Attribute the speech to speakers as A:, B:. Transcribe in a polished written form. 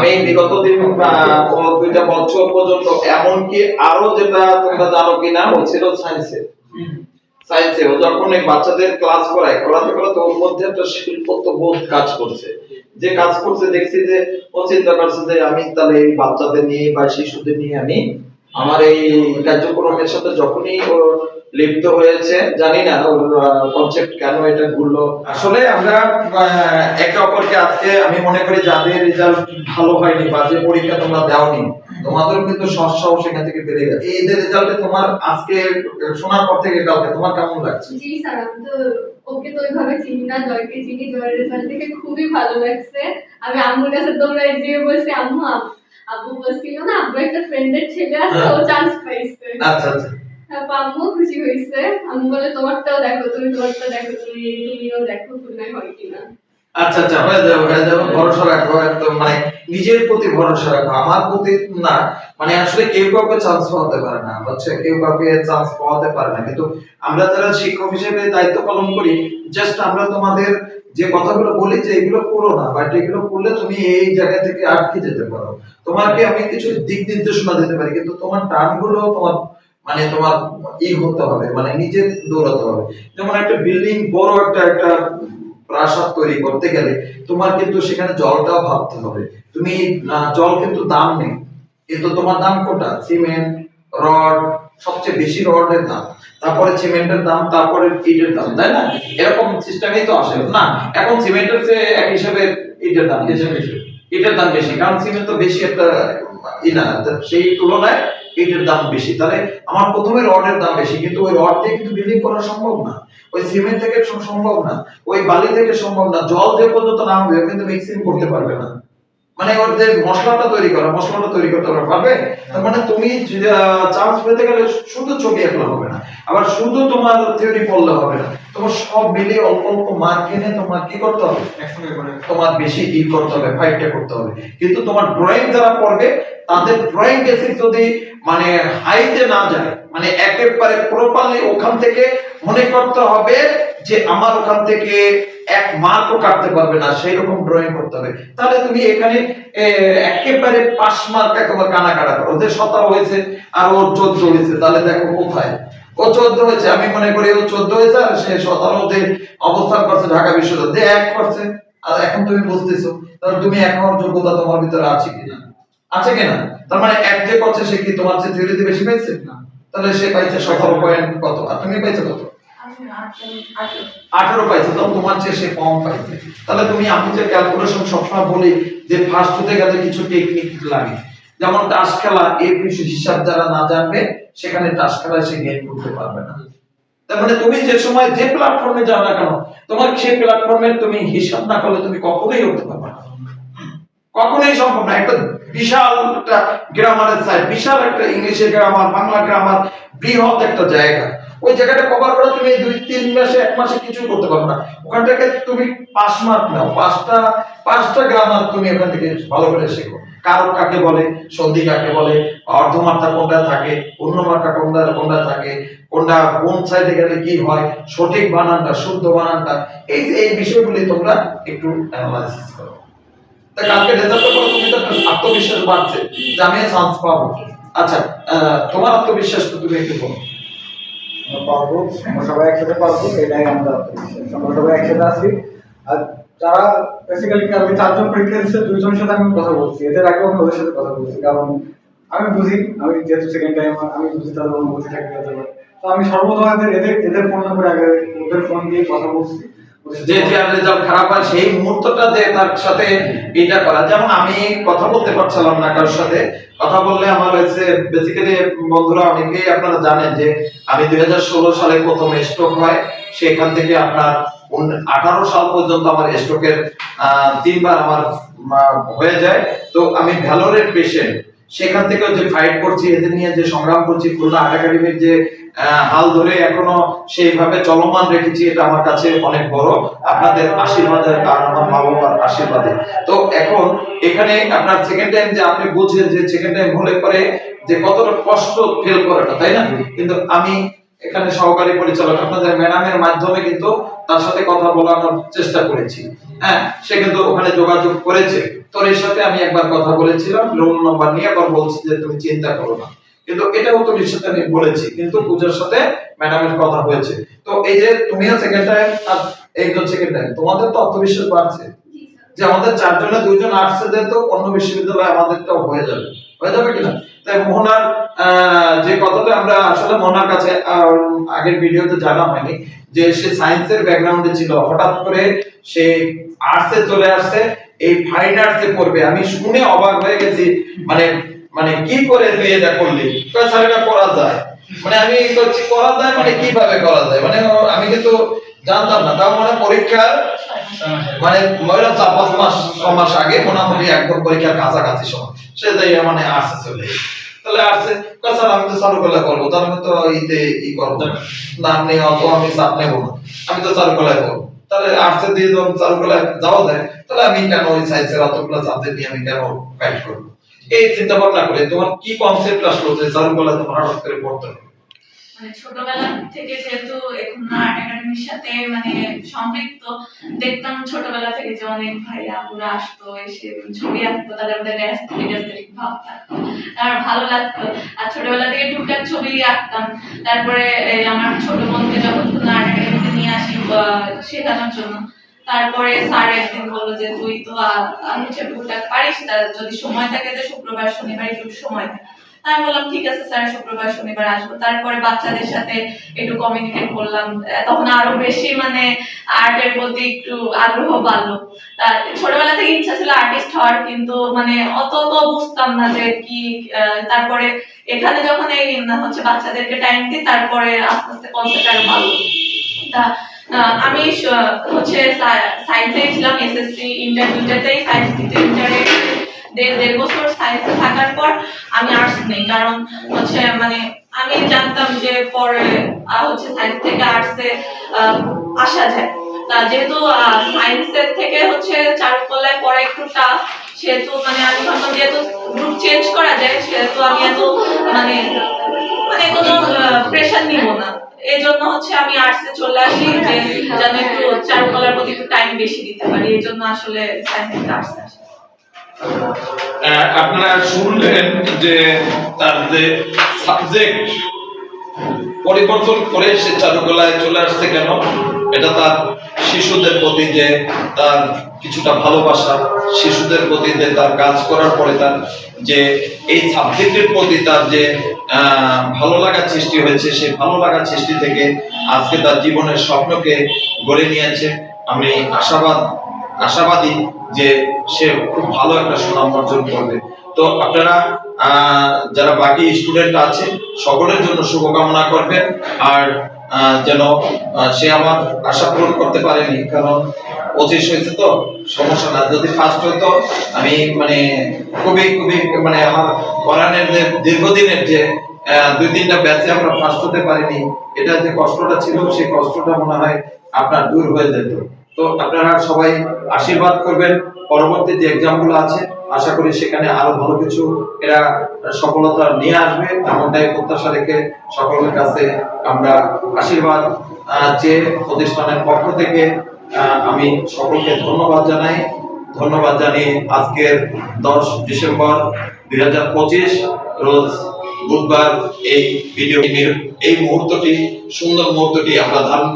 A: আমি বিগত দিন দুইটা বছর পর্যন্ত এমনকি আরো যেটা তোমরা জানো কিনা হচ্ছিল সায়েন্সে ও যখন এই বাচ্চাদের ক্লাস করাতে করাতে ওর মধ্যে একটা শিল্পত্ব বোধ কাজ করছে, যে কাজ করছে দেখছি যে ও চিন্তা করছে যে আমি তাহলে এই বাচ্চাদের নিয়ে বা শিশুদের নিয়ে আমি আমার এই কার্যক্রমের সাথে যখনই ও লিপ্ত হয়েছে, জানি না ওর কনসেপ্ট কেন এটা ঘুরলো। আসলে আমরা একে অপরকে আজকে আমি মনে করি যাদের রেজাল্ট ভালো হয়নি বা যে পরীক্ষা তোমরা দাওনি তোমাদের কিন্তু সহসাও সেখান থেকে বেড়ে গেছে। এই যে রেজাল্টে তোমার আজকে শোনার পর থেকে কালকে তোমার কেমন লাগছে?
B: জি স্যার, আমি তো ওকে তো ওইভাবে চিনি না, জয়কে চিনি। জয়ের রেজাল্ট দেখে খুবই ভালো লাগছে। আমি আম্মুর কাছে দৌড়াই গিয়ে বলছি, আম্মু আব্বু বলছিল না আব্বু একটা ফ্রেন্ডের ছেলে আছে, ও চান্স পাইছে।
A: আচ্ছা আচ্ছা,
B: তারপর আম্মু খুশি হয়েছে। আম্মু বলে তোমারটাও দেখো, তোমারটা দেখো, তুমিও দেখো খুলনায় হয় কিনা।
A: আচ্ছা আচ্ছা, হয়ে যাবে, ভরসা রাখো একদম, মানে নিজের প্রতি ভরসা রাখো, আমার প্রতি না। মানে আসলে কেউ কাউকে চান্স পাওয়াতে পারে না, হচ্ছে কেউ কাউকে চান্স পাওয়াতে পারে না, কিন্তু আমরা যারা শিক্ষক হিসেবে দায়িত্ব পালন করি, জাস্ট আমরা তোমাদের যে কথাগুলো বলি যে এগুলো করো না, বাট এগুলো করলে তুমি এই জায়গা থেকে আটকে যেতে পারো। তোমাকে আমি কিছু দিক নির্দেশনা দিতে পারি, কিন্তু তোমার টার্নগুলো তোমার মানে তোমার হতে হবে, মানে নিজে দৌড়াতে হবে। যেমন একটা বিল্ডিং, বড় একটা প্রাসাদ তৈরি করতে গেলে তোমার কিন্তু সেখানে জলটাও ভাবতে হবে। তুমি জল কিন্তু দাম নেই, কিন্তু তোমার দাম কোনটা? সিমেন্ট, রড, সবচেয়ে বেশি রডের দাম, তারপরে সিমেন্টের দাম, তারপরে ইটের দাম, তাই না? এরকম সিস্টেমেই তো আসে না। এখন সিমেন্টের চেয়ে এক হিসাবে ইটের দাম বেশি, ইটের দাম বেশি, কারণ সিমেন্ট তো বেশি একটা না, সেই তুলনায় ইটের দাম বেশি। তাহলে আমার প্রথমে রডের দাম বেশি, কিন্তু ওই রড দিয়ে কিন্তু বিল্ডিং করা সম্ভব না, ওই সিমেন্ট থেকে সম্ভব না, ওই বালি থেকে সম্ভব না। জল যে পর্যন্ত না হবে কিন্তু মিক্সিং করতে পারবে না, মানে ওর যে মশলাটা তৈরি করতে পারবে। তার মানে তুমি চান্স পেতে গেলে শুধু ছবি আঁকলে হবে না, আবার শুধু তোমার থিওরি পড়লে হবে না, তোমার সব মিলিয়ে অল্প অল্প মার্ক এনে তোমার কি করতে হবে, তোমার বেশি করতে হবে, ফাইটটা করতে হবে। কিন্তু তোমার ড্রয়িং যারা পড়বে তাদের ড্রয়িং বেসিক যদি মানে হাইতে না যায়, মানে একেবারে প্রপারলি ওখান থেকে মনে করতে হবে যে আমার ওখান থেকে এক মার্কও কাটতে পারবে না, সেই রকম ড্রয়িং করতে হবে। তাহলে তুমি এখানে একেবারে পাস মার্ক একেবারে কানা কাটা করো। ওদের 17 হয়েছে আর ওর 14 হয়েছে, তাহলে দেখো কোথায় ও 14 হয়েছে, আমি মনে করি ও 14 হয়েছে আর সে 17তে অবস্থান করছে ঢাকা বিশ্ববিদ্যালয়ে, এক করছে। আর এখন তুমি বুঝতেছো তাহলে তুমি এখন যোগ্যতা তোমার ভিতরে আছে কিনা, আছে কিনা? তার মানে এক যে করছে সে কি তোমার চেয়ে থিওরিতে বেশি পাইছে না? তাহলে সে পাইছে 17 পয়েন্ট কত, আর তুমি পাইছো কত? 18 পাইছে, তো তোমার চেয়ে সে কম পাইছে। তাহলে তুমি, আমি যে ক্যালকুলেশন সবসময় বলি যে ফার্স্ট হতে গেলে কিছু টেকনিক লাগে, যেমন টাস খেলা, এর হিসাব যারা না জানবে সেখানে টাস খেলায় সে গেইন করতে পারবে না। তার মানে তুমি যে সময় যে প্ল্যাটফর্মে যাও না কেন, তোমার সেই প্ল্যাটফর্মের তুমি হিসাব না করলে তুমি কখনোই উঠতে পারবে না, কখনোই সম্ভব না। একটা বিশাল একটা গ্রামারের সাইড, বিশাল একটা ইংলিশের গ্রামার, বাংলা গ্রামার, বৃহৎ একটা জায়গা, ওই জায়গাটা কভার করা তুমি 2-3 মাসে 1 মাসে কিছু করতে পারবে না। ওখান থেকে তুমি 5 মার্ক নাও, পাঁচটা গ্রামার তুমি ওখান থেকে ভালো করে শেখো। কারক কাকে বলে, সন্ধি কাকে বলে, অর্ধমাত্রা কোনটা থাকে, পূর্ণমাত্রা কোনটা থাকে, কোনটা কোন সাইডে গেলে কি হয়, সঠিক বানানটা, শুদ্ধ বানানটা, এই বিষয়গুলি তোমরা একটু অ্যানালাইসিস করো। তাই কালকে রেজাল্ট পরে তুমি তো আত্মবিশ্বাস বাড়ছে যে আমি চান্স পাবো। আচ্ছা, তোমার আত্মবিশ্বাস তো তুমি একটু বলো।
C: পারবো, আমরা সবাই একসাথে পারবো, এটাই আমাদের আত্মবিশ্বাস। আমরা সবাই একসাথে আছি। আর যারা বেসিক্যালি আমি 4 জন পরীক্ষা দিচ্ছে, 2 জনের সাথে আমি কথা বলছি, এদের আগেও আমি ওদের সাথে কথা বলছি, কারণ আমি বুঝি, আমি যেহেতু সেকেন্ড টাইম আমি বুঝি তাদের অনুভূতি থাকতে পারে। তো আমি সর্বদা এদের ফোন নাম্বার আগে ওদের ফোন দিয়ে কথা বলছি,
A: যে যে রেজাল্ট খারাপ হয় সেই মুহূর্তটা যে তার সাথে এটা করা। যেমন আমি কথা বলতে পারছিলাম না কারোর সাথে, কথা বললে আমার হচ্ছে বেসিক্যালি বন্ধুরা অনেকেই আপনারা জানেন যে আমি 2016 সালে প্রথম স্ট্রোক হয়, সেখান থেকে আপনার 18 সাল পর্যন্ত আমার স্ট্রোকের 3 বার আমার হয়ে যায়। তো আমি ভ্যালোরের পেশেন্ট, সেখান থেকে যে ফাইট করছি, এদের নিয়ে যে সংগ্রাম করছি, খুলনা আর্ট একাডেমির যে হাল ধরে এখনো সেইভাবে চলমান রেখেছি, এটা আমার কাছে অনেক বড় আপনাদের আশীর্বাদের আর আমার মা বাবার আশীর্বাদে। তো এখন এখানে আপনার সেকেন্ড টাইম যে আপনি বুঝেন যে সেকেন্ড টাইম হলে পরে যে কতটা কষ্ট ফিল করাটা, তাই না? কিন্তু আমি এখানে সহকারী পরিচালক আপনাদের ম্যাডামের মাধ্যমে কিন্তু তার সাথে কথা বলানোর চেষ্টা করেছি। হ্যাঁ, সে কিন্তু ওখানে যোগাযোগ করেছে। তোর এর সাথে আমি একবার কথা বলেছিলাম রোল নাম্বার নিয়ে, আবার বলছি যে তুমি চিন্তা করো না, কিন্তু এটাও তোর এর সাথে আমি বলেছি, কিন্তু পূজার সাথে ম্যাডামের কথা হয়েছে। তো এই যে তুমিও সেকেন্ড টাইম আর একজন সেকেন্ড টাইম, তোমাদের তো আত্মবিশ্বাস বাড়ছে যে আমাদের চারজনে দুইজন আর্টসে দেয়, তো অন্য বিশ্ববিদ্যালয়ে আমাদেরটাও হয়ে যাবে কিনা। তাই মোহনার যে কথাটা আমরা আসলে মোহনার কাছে আগের ভিডিওতে জানা হয়নি যে সে সায়েন্সের ব্যাকগ্রাউন্ডে ছিল, হঠাৎ করে সে আর্টসে চলে আসছে, এই ফাইন আর্টসে পড়বে। আমি শুনে অবাক হয়ে গেছি, মানে মানে কি করে তুই এটা করলি? কয় স্যার এটা করা যায়। মানে আমি বলছি করা যায় মানে কিভাবে করা যায়, মানে আমি কিন্তু জানতাম না। তাও মানে পরীক্ষার মানে মহিলা 4-5 মাস 6 মাস আগে মোটামুটি একদম পরীক্ষার কাছাকাছি সময় সে যাই মানে আর্টসে চলে গেছে। তাহলে আর্টসে স্যার আমি তো চারুকলা করবো, তাহলে আমি তো ইতে করবো না, আপনি অত আমি চাপ নেবো না, আমি তো চারুকলায় করবো। তাহলে আর্টসে দিয়ে যখন চারুকলায় যাওয়া যায়, তাহলে আমি কেন ওই সায়েন্সের অতগুলো সাবজেক্ট নিয়ে আমি কেন ফাইট করবো? এই চিন্তা ভাবনা করে তোমার কি কনসেপ্ট আসলো যে চারুকলা তোমার হঠাৎ করে পড়তে হবে?
D: মানে ছোটবেলা থেকে যেহেতু এখন আর্ট একাডেমির সাথে মানে সম্পৃক্ত, দেখতাম ছোটবেলা থেকে যে অনেক ভাইরা আপুরা আসতো, এসে ছবি আঁকতো, তাদের মধ্যে অ্যাস্থেটিক ভাব থাকতো, আমার ভালো লাগতো। আর ছোটবেলা থেকে টুকটাক ছবি আঁকতাম। তারপরে আমার ছোট বোনকে যখন আর্ট একাডেমিতে নিয়ে আসি শেখানোর জন্য, তারপরে স্যার একদিন বললো যে তুই তো হচ্ছে টুকটাক পারিস, তার যদি সময় থাকে যে শুক্রবার শনিবার একটু সময় থাকে। আমি বললাম ঠিক আছে স্যার, শুক্রবার শনিবার আসবো। তারপরে বাচ্চাদের সাথে একটু কমিউনিকেট করলাম, তখন আরো বেশি মানে আর্টের প্রতি একটু আগ্রহ বাড়লো। ছোটবেলা থেকে ইচ্ছা ছিল আর্টিস্ট হওয়ার, কিন্তু মানে অত তো বুঝতাম না যে কি। তারপরে এখানে যখন এই হচ্ছে বাচ্চাদেরকে টাইম দিই, তারপরে আস্তে আস্তে কনসেপ্ট আরো ভালো। তা আমি হচ্ছে সায়েন্সে ছিলাম, এসএসসি ইন্টার দুইটাতেই সায়েন্স দিতে, ইন্টারে দেড় বছর সায়েন্সে থাকার পর আমি আর্টস নেই, কারণ হচ্ছে মানে আমি জানতাম যে পরে হচ্ছে সায়েন্স থেকে আর্টসে আসা যায়। তা যেহেতু সায়েন্সের থেকে হচ্ছে চারুকলায় পড়া একটু টাফ, সেহেতু মানে আমি ভাবলাম যেহেতু গ্রুপ চেঞ্জ করা যায়, সেহেতু আমি এত মানে মানে কোনো প্রেশার নিব না। এই জন্য হচ্ছে আমি আর্টসে চলে আসি, যে যেন একটু চারুকলার প্রতি একটু টাইম বেশি দিতে পারি। এই জন্য আসলে সায়েন্স থেকে আর্টসে আসি।
A: আপনারা শুনলেন যে তার যে সাবজেক্ট পরিবর্তন করে সে চারুকলায় চলে আসছে কেন। এটা তার শিশুদের প্রতি যে তার কিছুটা ভালোবাসা, শিশুদের প্রতি যে তার কাজ করার পরে তার যে এই সাবজেক্টের প্রতি তার যে ভালো লাগা সৃষ্টি হয়েছে, সেই ভালো লাগা সৃষ্টি থেকে আজকে তার জীবনের স্বপ্নকে গড়ে নিয়েছে। আমি আশাবাদী যে সে খুব ভালো একটা সুনাম অর্জন করবে। তো আপনারা যারা বাকি স্টুডেন্ট আছে সকলের জন্য শুভকামনা করবেন। আর যেন সে আমার আশা পূরণ করতে পারেনি, কারণ 25 হয়েছে তো সমস্যা না, যদি ফার্স্ট হইতো আমি মানে খুবই মানে আমার পড়ানোর যে দীর্ঘদিনের যে 2-3টা ব্যাচে আমরা ফার্স্ট হতে পারিনি, এটা যে কষ্টটা ছিল সেই কষ্টটা মনে হয় আপনার দূর হয়ে যেত। তো আপনারা সবাই আশীর্বাদ করবেন, পরবর্তী যে এক্সামগুলো আছে আশা করি সেখানে আরো ভালো কিছু এরা সফলতা নিয়ে আসবে, এমনটাই প্রত্যাশা রেখে সকলের কাছে আমরা আশীর্বাদ চেয়ে প্রতিষ্ঠানের পক্ষ থেকে আমি সকলকে ধন্যবাদ জানিয়ে আজকের 10 ডিসেম্বর 2025 রোজ বুধবার এই ভিডিও এই মুহূর্তটি, সুন্দর মুহূর্তটি আমরা ধারণ